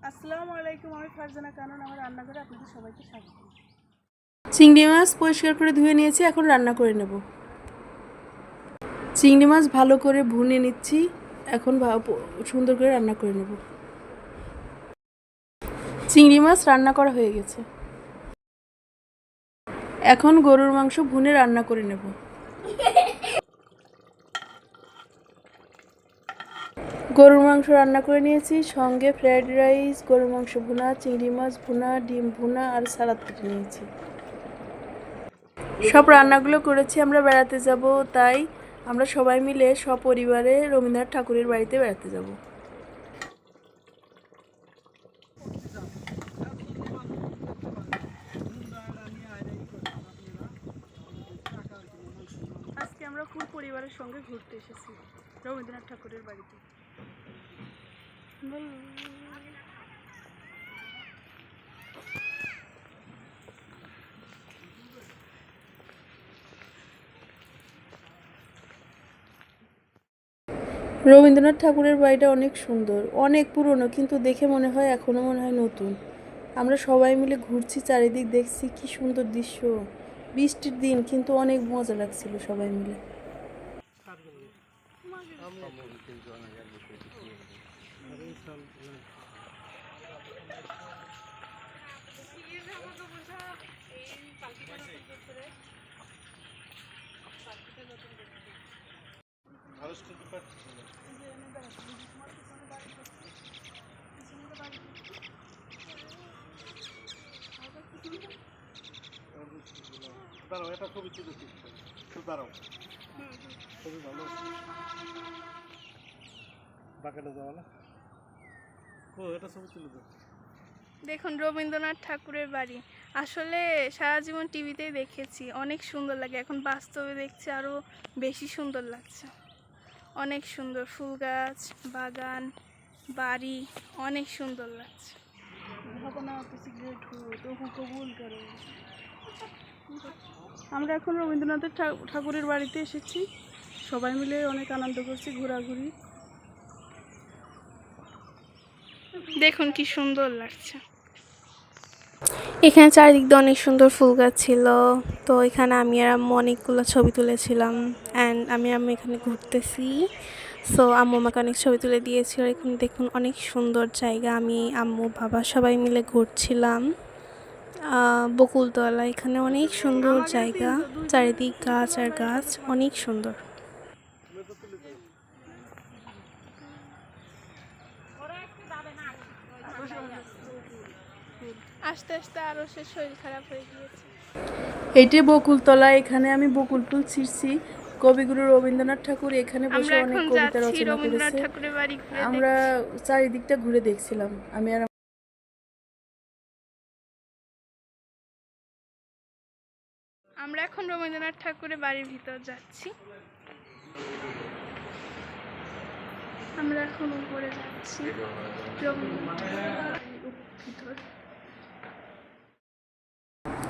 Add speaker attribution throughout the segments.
Speaker 1: আসসালামু আলাইকুম, আমি ফারজানা কানন। আমার রান্নাঘরে আপনাদের সবাইকে স্বাগত।
Speaker 2: চিংড়ি মাছ পরিষ্কার করে ধুয়ে নিয়েছি, এখন রান্না করে নেব। চিংড়ি মাছ ভালো করে ভুনে নিচ্ছি, এখন সুন্দর করে রান্না করে নেব। চিংড়ি মাছ রান্না করা হয়ে গেছে, এখন গরুর মাংস ভুনে রান্না করে নেব। গরুর মাংস রান্না করে নিয়েছি, সঙ্গে ফ্রাইড রাইস, গরুর মাংস ভুনা, চিংড়ি মাছ ভুনা, ডিম ভুনা আর সালাদ কেটে নিয়েছি। সব রান্নাগুলো করেছি, আমরা বেড়াতে যাব, তাই আমরা সবাই মিলে সপরিবারে রবীন্দ্রনাথ ঠাকুরের বাড়িতে বেড়াতে যাব।
Speaker 1: আজকে আমরা ফুল পরিবারের সঙ্গে ঘুরতে এসেছি রবীন্দ্রনাথ ঠাকুরের বাড়িতে।
Speaker 2: রবীন্দ্রনাথ ঠাকুরের বাড়িটা অনেক সুন্দর, অনেক পুরনো, কিন্তু দেখে মনে হয় এখনও মনে হয় নতুন। আমরা সবাই মিলে ঘুরছি, চারিদিক দেখছি, কি সুন্দর দৃশ্য। বৃষ্টির দিন, কিন্তু অনেক মজা লাগছিল সবাই মিলে।
Speaker 3: দাঁড়াও, এটা ছবি তুলেছি, দাঁড়াও, ছবি ভালো বাঁকাটা যাওয়া না। ও, এটা ছবি তুলে দাও।
Speaker 1: দেখুন রবীন্দ্রনাথ ঠাকুরের বাড়ি, আসলে সারা জীবন টিভিতেই দেখেছি, অনেক সুন্দর লাগে। এখন বাস্তবে দেখছি আরও বেশি সুন্দর লাগছে। অনেক সুন্দর ফুল গাছ, বাগান, বাড়ি, অনেক সুন্দর লাগছে। আমরা এখন রবীন্দ্রনাথের ঠাকুরের বাড়িতে এসেছি, সবাই মিলে অনেক আনন্দ করছি, ঘোরাঘুরি। দেখুন কি সুন্দর লাগছে।
Speaker 4: এখানে চারিদিক দিয়ে অনেক সুন্দর ফুল গাছ ছিল, তো এখানে আমি আর আম্মু অনেকগুলো ছবি তুলেছিলাম। অ্যান্ড আমি এখানে ঘুরতেছি, সো আম্মু আমাকে অনেক ছবি তুলে দিয়েছিল। এখানে দেখুন অনেক সুন্দর জায়গা, আমি আম্মু বাবা সবাই মিলে ঘুরছিলাম। বকুলতলা, এখানে অনেক সুন্দর জায়গা, চারিদিক গাছ আর গাছ, অনেক সুন্দর।
Speaker 1: আস্তে আস্তে আরও সে শরীর খারাপ হয়ে গিয়েছে।
Speaker 2: এইটি বকুলতলা, এখানে আমি বকুল ফুল ছিঁড়ছি। কবিগুরু রবীন্দ্রনাথ ঠাকুর এখানে বসে অনেক কবিতা রচনা করেছে। আমরা চারিদিকটা ঘুরে দেখছিলাম, আমি আর
Speaker 1: আমরা এখন রবীন্দ্রনাথ ঠাকুরের বাড়ির ভিতর যাচ্ছি। আমরা এখন উপরে যাচ্ছি ভিতর।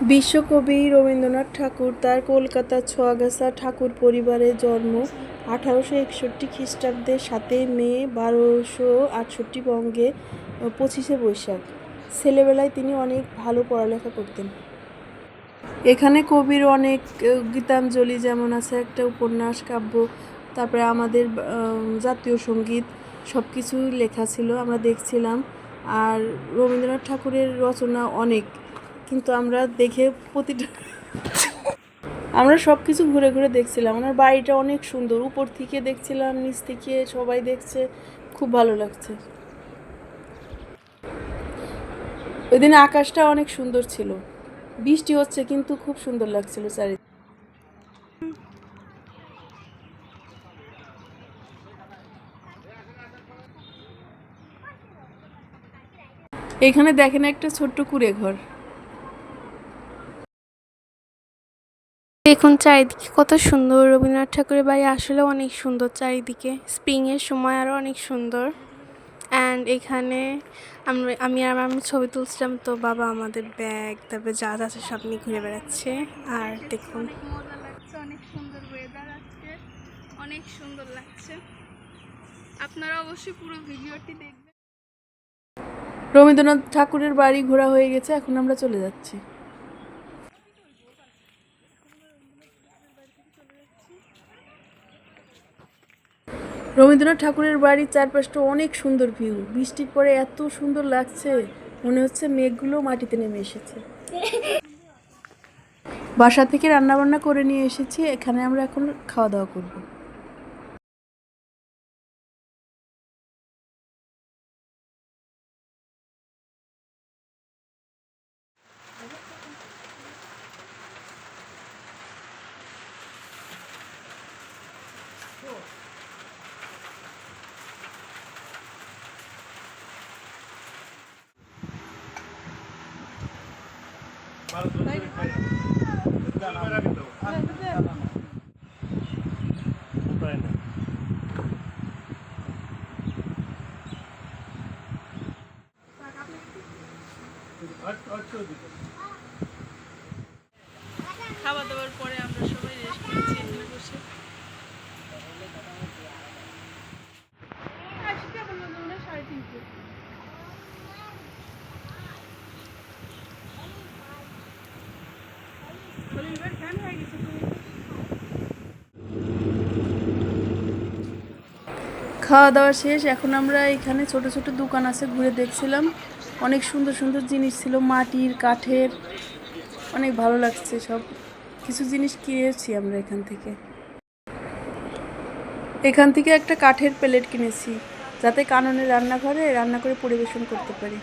Speaker 2: বিশ্বকবি রবীন্দ্রনাথ ঠাকুর তার কলকাতার ছোয়াগাছা ঠাকুর পরিবারে জন্ম 1861 খ্রিস্টাব্দে 7 মে, 1268 বঙ্গে 25 বৈশাখ। ছেলেবেলায় তিনি অনেক ভালো পড়ালেখা করতেন। এখানে কবির অনেক গীতাঞ্জলি যেমন আছে, একটা উপন্যাস, কাব্য, তারপরে আমাদের জাতীয় সঙ্গীত, সব কিছু লেখা ছিল, আমরা দেখছিলাম। আর রবীন্দ্রনাথ ঠাকুরের রচনা অনেক, কিন্তু আমরা দেখে আমরা সব কিছু ঘুরে ঘুরে দেখছিলাম। ওনার বাড়িটা অনেক সুন্দর, উপর থেকে দেখছিলাম, নিচ থেকে সবাই দেখছে, খুব ভালো লাগছে। ওই দিন আকাশটা অনেক সুন্দর ছিল, বৃষ্টি হচ্ছে কিন্তু খুব সুন্দর লাগছিল চারিদিকে। এখানে দেখেন একটা ছোট্ট কুঁড়ে ঘর।
Speaker 4: দেখুন চারিদিকে কত সুন্দর, রবীন্দ্রনাথ ঠাকুরের বাড়ি আসলে অনেক সুন্দর। চারিদিকে স্প্রিংয়ের সময় আরও অনেক সুন্দর। অ্যান্ড এখানে আমি আর আমার ছবি তুলছিলাম, তো বাবা আমাদের ব্যাগ, তারপরে যা আছে সব নিয়ে ঘুরে বেড়াচ্ছে। আর দেখুন
Speaker 1: অনেক মজা লাগছে, অনেক সুন্দর ওয়েদার আজকে, অনেক সুন্দর লাগছে। আপনারা অবশ্যই পুরো ভিডিওটি দেখবেন।
Speaker 2: রবীন্দ্রনাথ ঠাকুরের বাড়ি ঘোরা হয়ে গেছে, এখন আমরা চলে যাচ্ছি। রবীন্দ্রনাথ ঠাকুরের বাড়ির চারপাশটা অনেক সুন্দর ভিউ, বৃষ্টির পরে এত সুন্দর লাগছে, মনে হচ্ছে মেঘগুলো মাটিতে নেমে এসেছে। বাসা থেকে রান্নাবান্না করে নিয়ে এসেছি, এখানে আমরা এখন খাওয়া দাওয়া করব।
Speaker 1: খাওয়া দাওয়ার পরে আমরা সবাই রেস্ট নিচ্ছি এখানে বসে।
Speaker 2: খাওয়া দাওয়া শেষ, এখন আমরা এখানে ছোট ছোট দোকান আছে ঘুরে দেখছিলাম, অনেক সুন্দর সুন্দর জিনিস ছিল, মাটির কাঠের, অনেক ভালো লাগছে, সব কিছু জিনিস কিনেছি আমরা এখান থেকে একটা কাঠের প্লেট কিনেছি, যাতে কাননে রান্নাঘরে রান্না করে পরিবেশন করতে পারি।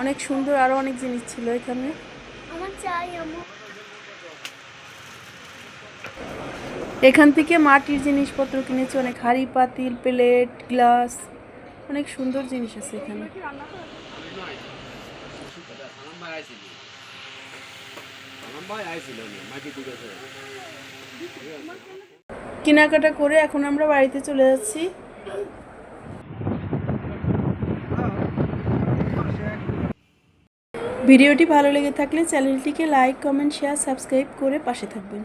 Speaker 2: অনেক সুন্দর, আরও অনেক জিনিস ছিল এখানে। এখান থেকে মাটির জিনিসপত্র কিনেছি, অনেক হাঁড়ি পাতিল, প্লেট, গ্লাস, অনেক সুন্দর জিনিস আছে এখানে। কেনাকাটা করে এখন আমরা বাড়িতে চলে যাচ্ছি। ভিডিওটি ভালো লেগে থাকলে চ্যানেলটিকে লাইক, কমেন্ট, শেয়ার, সাবস্ক্রাইব করে পাশে থাকবেন।